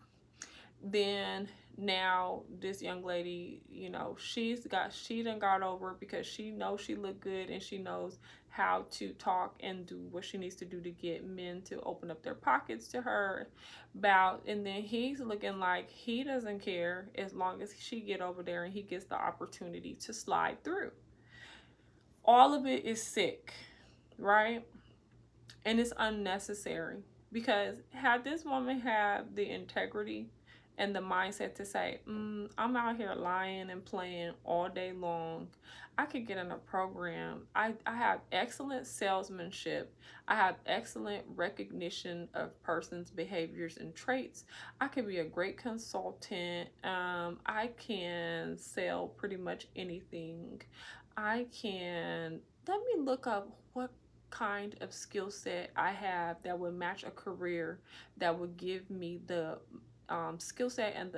[SPEAKER 1] Then now this young lady, you know, she done got over it, because she knows she look good, and she knows how to talk and do what she needs to do to get men to open up their pockets to her about. And then he's looking like he doesn't care as long as she get over there and he gets the opportunity to slide through. All of it is sick, right? And it's unnecessary, because had this woman had the integrity and the mindset to say, I'm out here lying and playing all day long, I could get in a program. I have excellent salesmanship. I have excellent recognition of persons' behaviors and traits. I could be a great consultant. I can sell pretty much anything. Let me look up what kind of skill set I have that would match a career that would give me the skill set and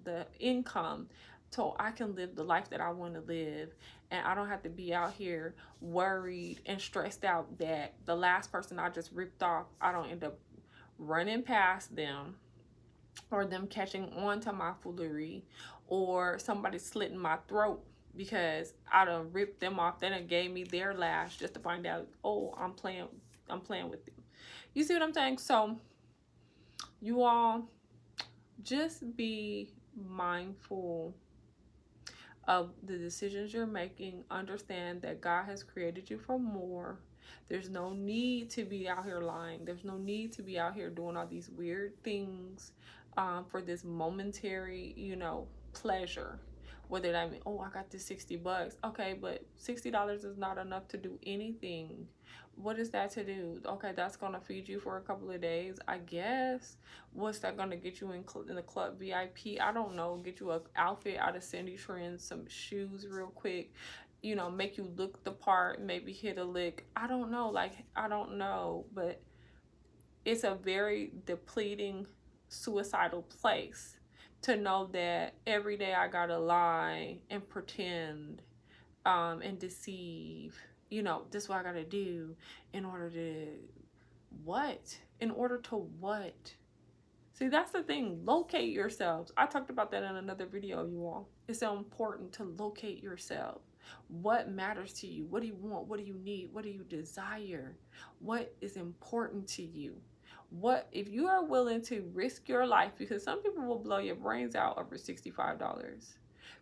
[SPEAKER 1] the income, so I can live the life that I want to live, and I don't have to be out here worried and stressed out that the last person I just ripped off, I don't end up running past them, or them catching on to my foolery, or somebody slitting my throat because I done ripped them off. They done gave me their lash just to find out, oh, I'm playing with them. You see what I'm saying? So you all just be mindful of the decisions you're making. Understand that God has created you for more. There's no need to be out here lying. There's no need to be out here doing all these weird things for this momentary, pleasure. Whether that means, oh, I got this $60. Okay, but $60 is not enough to do anything. What is that to do? Okay, that's gonna feed you for a couple of days, I guess. What's that gonna get you in the club VIP? I don't know. Get you an outfit out of Cindy Trends, some shoes real quick, make you look the part, maybe hit a lick. I don't know. I don't know, but it's a very depleting, suicidal place to know that every day I gotta lie and pretend and deceive. This is what I gotta do in order to what? In order to what? See, that's the thing. Locate yourselves. I talked about that in another video, you all. It's so important to locate yourself. What matters to you? What do you want? What do you need? What do you desire? What is important to you? What if you are willing to risk your life? Because some people will blow your brains out over $65.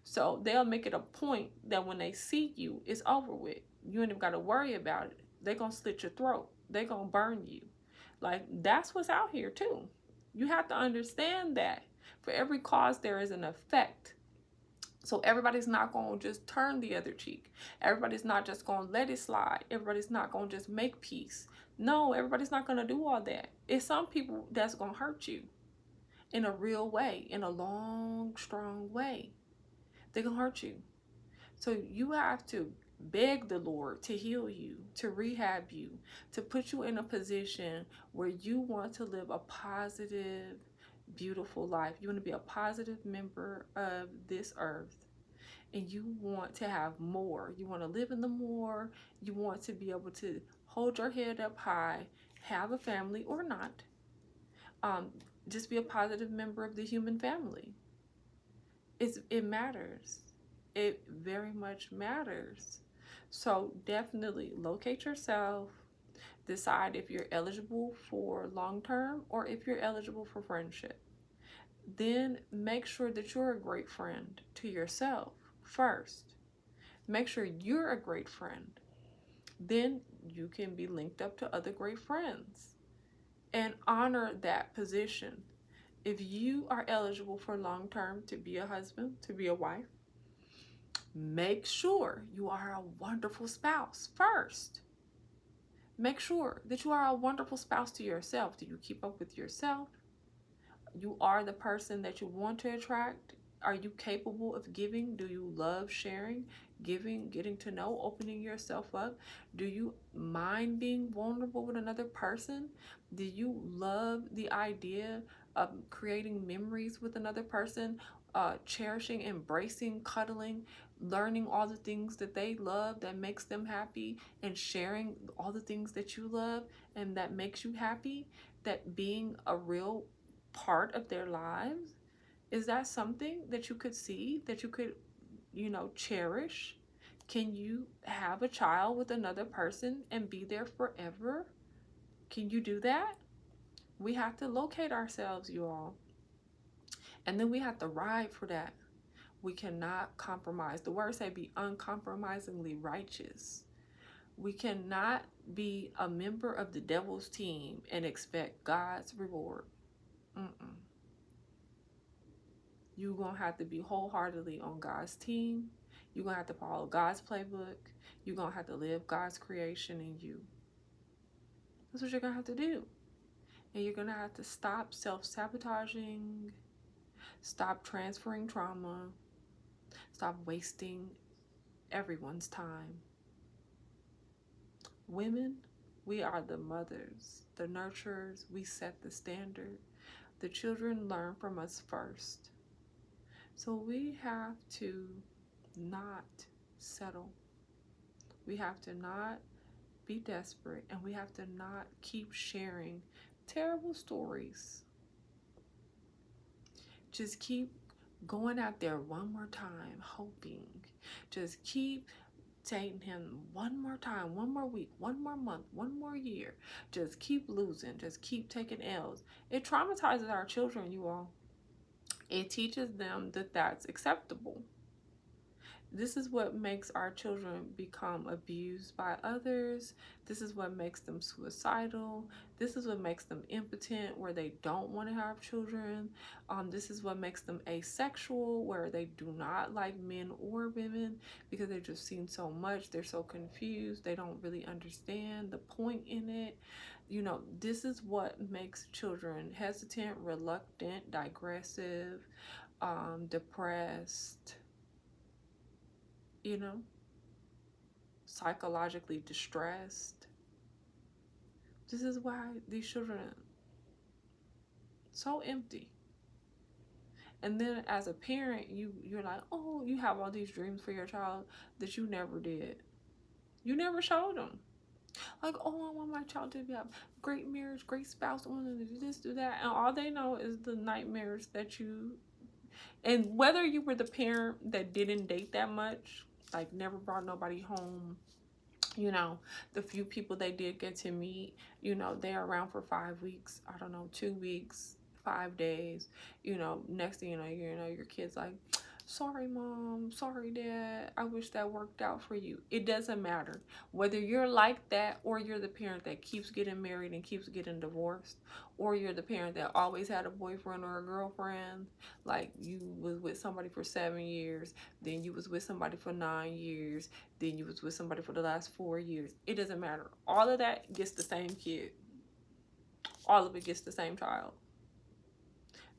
[SPEAKER 1] So they'll make it a point that when they see you, it's over with. You ain't even got to worry about it. They're going to slit your throat. They're going to burn you. Like, that's what's out here too. You have to understand that for every cause there is an effect. So everybody's not going to just turn the other cheek. Everybody's not just going to let it slide. Everybody's not going to just make peace. No, everybody's not going to do all that. It's some people that's going to hurt you in a real way, in a long, strong way. They're going to hurt you. So you have to beg the Lord to heal you, to rehab you, to put you in a position where you want to live a positive, beautiful life. You want to be a positive member of this earth, and you want to have more. You want to live in the more. You want to be able to hold your head up high, have a family or not. Just be a positive member of the human family. It matters. It very much matters. So definitely locate yourself. Decide if you're eligible for long-term or if you're eligible for friendship. Then make sure that you're a great friend to yourself first. Make sure you're a great friend. Then you can be linked up to other great friends and honor that position. If you are eligible for long-term, to be a husband, to be a wife, Make sure you are a wonderful spouse first. Make sure that you are a wonderful spouse to yourself. Do you keep up with yourself? You are the person that you want to attract? Are you capable of giving? Do you love sharing, giving, getting to know, opening yourself up? Do you mind being vulnerable with another person? Do you love the idea of creating memories with another person, cherishing, embracing, cuddling, learning all the things that they love that makes them happy, and sharing all the things that you love and that makes you happy? That being a real part of their lives? Is that something that you could see, that you could, cherish? Can you have a child with another person and be there forever? Can you do that? We have to locate ourselves, you all. And then we have to ride for that. We cannot compromise. The words say be uncompromisingly righteous. We cannot be a member of the devil's team and expect God's reward. You're going to have to be wholeheartedly on God's team. You're going to have to follow God's playbook. You're going to have to live God's creation in you. That's what you're going to have to do. And you're going to have to stop self-sabotaging, stop transferring trauma, stop wasting everyone's time. Women, we are the mothers, the nurturers. We set the standard. The children learn from us first. So we have to not settle. We have to not be desperate, and we have to not keep sharing terrible stories. Just keep going out there one more time, hoping. Just keep dating him one more time, one more week, one more month, one more year. Just keep losing. Just keep taking L's. It traumatizes our children, you all. It teaches them that that's acceptable. This is what makes our children become abused by others. This is what makes them suicidal. This is what makes them impotent, where they don't want to have children. This is what makes them asexual, where they do not like men or women because they've just seen so much. They're so confused. They don't really understand the point in it. This is what makes children hesitant, reluctant, digressive, depressed, psychologically distressed. This is why these children are so empty. And then as a parent, you're like, oh, you have all these dreams for your child that you never did. You never showed them. Like, oh, I want my child to have great marriage, great spouse, I want them to do this, do that. And all they know is the nightmares that you... And whether you were the parent that didn't date that much, like never brought nobody home, the few people they did get to meet, they're around for 5 weeks, 2 weeks, 5 days, next thing you know, your kid's like, sorry mom, sorry dad, I wish that worked out for you. It doesn't matter whether you're like that, or you're the parent that keeps getting married and keeps getting divorced, or you're the parent that always had a boyfriend or a girlfriend. Like, you was with somebody for 7 years, then you was with somebody for 9 years, then you was with somebody for the last 4 years. It doesn't matter. All of that gets the same kid. All of it gets the same child.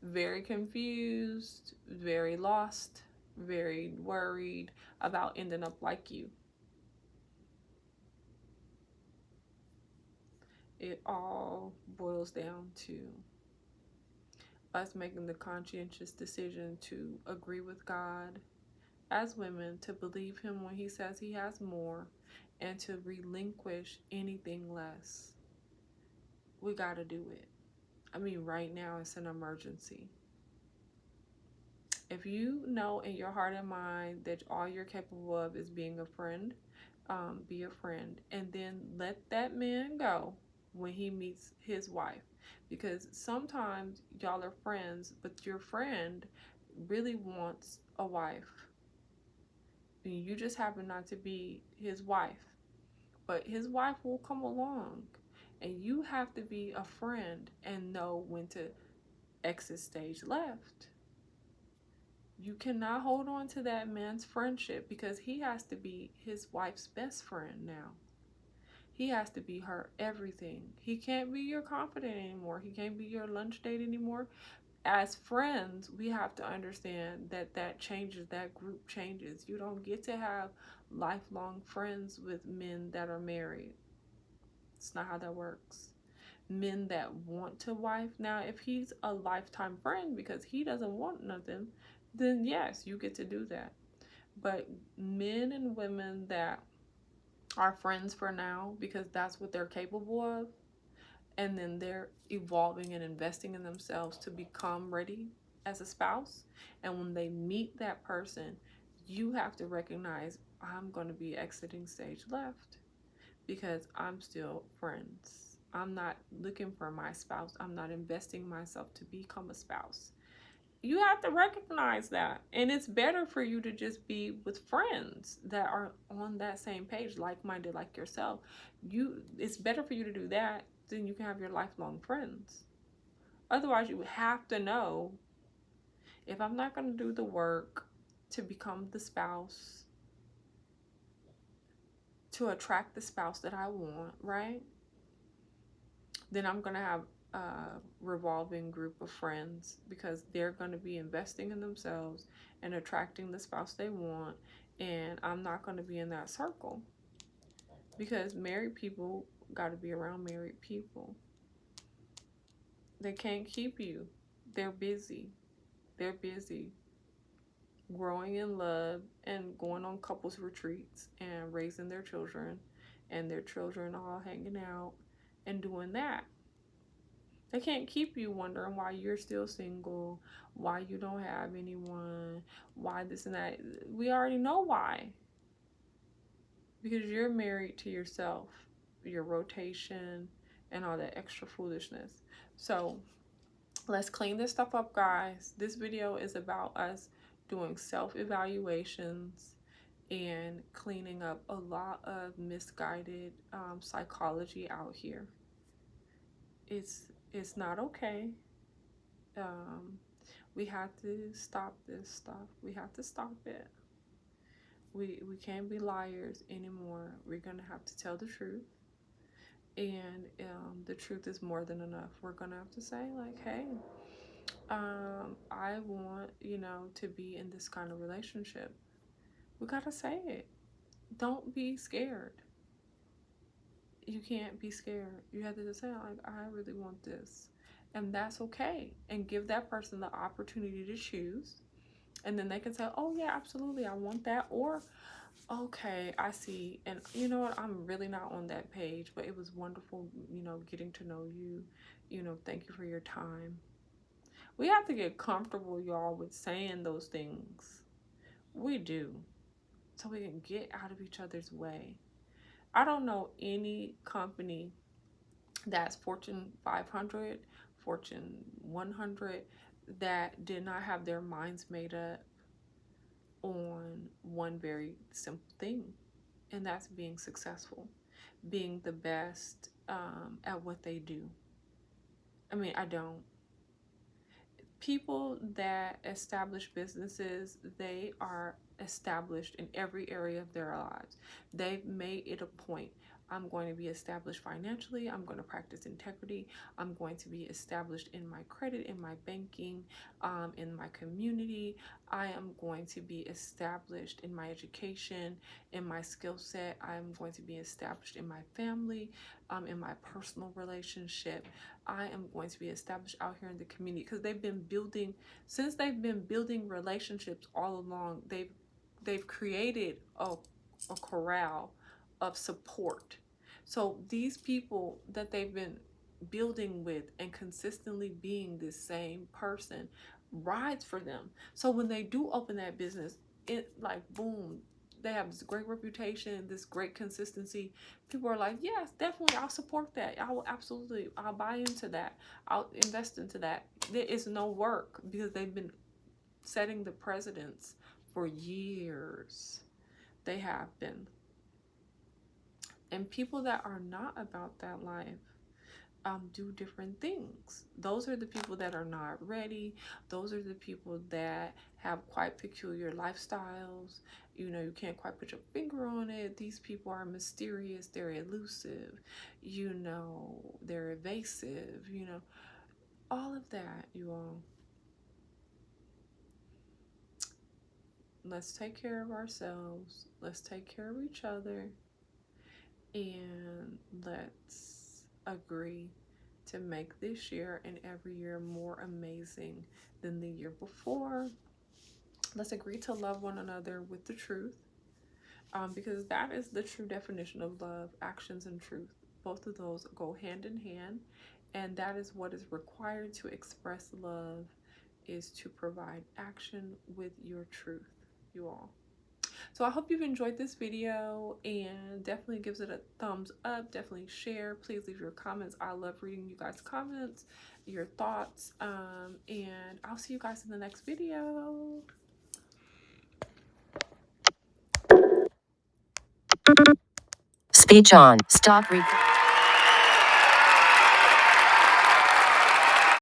[SPEAKER 1] Very confused, very lost, very worried about ending up like you. It all boils down to us making the conscientious decision to agree with God as women, to believe him when he says he has more, and to relinquish anything less. We got to do it. Right now it's an emergency. If you know in your heart and mind that all you're capable of is being a friend, be a friend, and then let that man go when he meets his wife. Because sometimes y'all are friends, but your friend really wants a wife. And you just happen not to be his wife. But his wife will come along. And you have to be a friend and know when to exit stage left. You cannot hold on to that man's friendship because he has to be his wife's best friend now. He has to be her everything. He can't be your confidant anymore. He can't be your lunch date anymore. As friends, we have to understand that that changes, that group changes. You don't get to have lifelong friends with men that are married. It's not how that works. Men that want to wife, now if he's a lifetime friend because he doesn't want nothing, then yes, you get to do that. But men and women that are friends for now because that's what they're capable of, and then they're evolving and investing in themselves to become ready as a spouse, and when they meet that person, you have to recognize, I'm going to be exiting stage left because I'm still friends. I'm not looking for my spouse. I'm not investing myself to become a spouse. You have to recognize that. And it's better for you to just be with friends that are on that same page, like-minded, like yourself. It's better for you to do that than you can have your lifelong friends. Otherwise, you have to know, if I'm not going to do the work to become the spouse, to attract the spouse that I want, right? Then I'm going to have a revolving group of friends because they're going to be investing in themselves and attracting the spouse they want, and I'm not going to be in that circle because married people got to be around married people. They can't keep you. They're busy. They're busy growing in love and going on couples retreats and raising their children, and their children all hanging out and doing that. They can't keep you wondering why you're still single, why you don't have anyone, why this and that. We already know why. Because you're married to yourself, your rotation, and all that extra foolishness. So let's clean this stuff up, guys. This video is about us doing self-evaluations and cleaning up a lot of misguided psychology out here. It's not okay. We have to stop this stuff. We have to stop it. We can't be liars anymore. We're gonna have to tell the truth, and the truth is more than enough. We're gonna have to say, like, hey, I want, to be in this kind of relationship. We gotta say it. Don't be scared. You can't be scared. You have to just say, like, I really want this. And that's okay. And give that person the opportunity to choose. And then they can say, oh, yeah, absolutely, I want that. Or, okay, I see. And you know what? I'm really not on that page. But it was wonderful, getting to know you. Thank you for your time. We have to get comfortable, y'all, with saying those things. We do. So we can get out of each other's way. I don't know any company that's Fortune 500, Fortune 100, that did not have their minds made up on one very simple thing, and that's being successful, being the best at what they do. I mean, I don't. People that establish businesses, they are established in every area of their lives. They've made it a point. I'm going to be established financially. I'm going to practice integrity. I'm going to be established in my credit, in my banking, in my community. I am going to be established in my education, in my skill set. I'm going to be established in my family, in my personal relationship. I am going to be established out here in the community, because they've been building relationships all along. They've created a corral of support. So these people that they've been building with and consistently being the same person rides for them. So when they do open that business, it like boom, they have this great reputation, this great consistency. People are like, yes, definitely, I'll support that. I'll buy into that. I'll invest into that. There is no work because they've been setting the precedents for years. They have been. And people that are not about that life, do different things. Those are the people that are not ready. Those are the people that have quite peculiar lifestyles. You know, you can't quite put your finger on it. These people are mysterious, they're elusive, you know, they're evasive, you know, all of that, you all. Let's take care of ourselves. Let's take care of each other. And let's agree to make this year and every year more amazing than the year before. Let's agree to love one another with the truth, because that is the true definition of love, actions and truth. Both of those go hand in hand, and that is what is required to express love, is to provide action with your truth, you all. So I hope you've enjoyed this video, and definitely gives it a thumbs up. Definitely share. Please leave your comments. I love reading you guys' comments, your thoughts, and I'll see you guys in the next video.
[SPEAKER 2] Speech on. Stop recording.